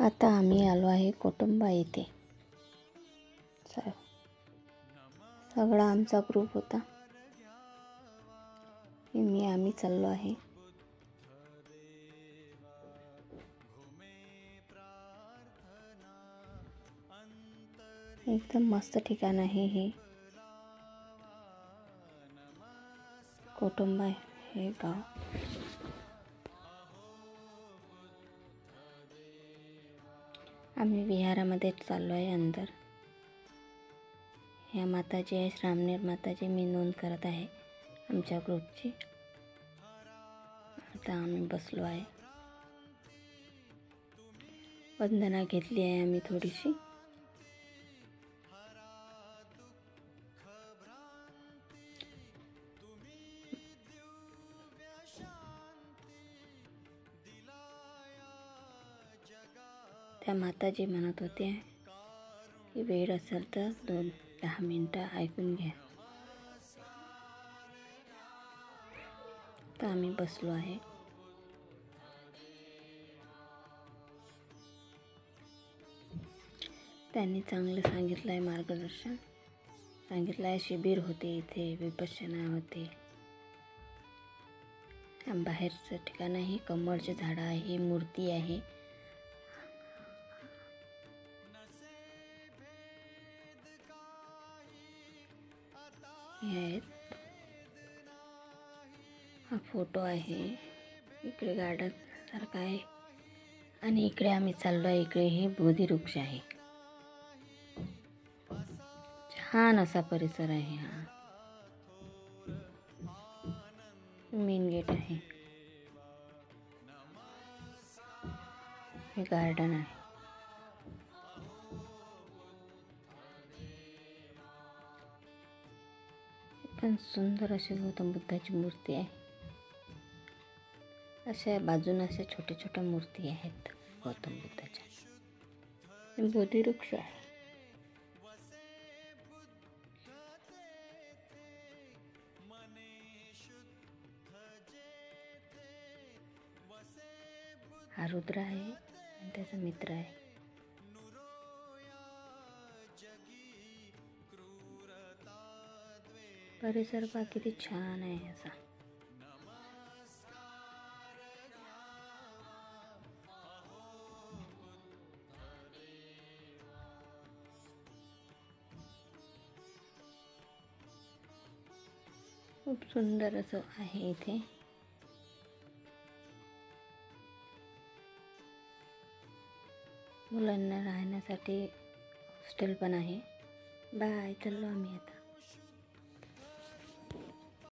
आता आम्ही आलो आहे कोटुंबा येथे. सगळा आमचा ग्रुप होता. आम्ही चाललो आहे. एकदम मस्त ठिकाण आहे हे. कोटुंबा हे गाव. आम्ही विहारामध्ये चाललो आहे अंदर. ह्या माताजी आहे, श्रामनेर माताजी. मी नोंद करत आहे आमच्या ग्रुपची. आता आम्ही बसलो आहे. वंदना घेतली आहे आम्ही थोडीशी. त्या माताजी म्हणत होत्या की वेळ असेल तर 10 मिनिटं ऐकून घ्या. तर आम्ही बसलो आहे. त्यांनी चांगलं सांगितलं आहे, मार्गदर्शन सांगितलं आहे. शिबिर होते इथे, विपश्यना होते. बाहेरचं ठिकाण आहे. कमळचे झाडं आहे, मूर्ती आहे. हे आहेत. हा फोटो आहे. इकडे गार्डन सारखं आहे आणि इकडे आम्ही चाललो आहे. इकडे हे बोधिवृक्ष आहे. छान असा परिसर आहे हा. मेन गेट आहे. हे गार्डन आहे. पण सुंदर अशी गौतम बुद्धाची मूर्ती आहे. अशा बाजूने अशा छोट्या छोट्या मूर्ती आहेत गौतम बुद्धाच्या. बोधिवृक्ष आहे. हा रुद्र आहे आणि त्याचा मित्र आहे. परिसर पहा किती छान आहे असा. खूप सुंदर असं आहे इथे. मुलांना राहण्यासाठी हॉस्टेल पण आहे. बाय, चाललो आम्ही आता.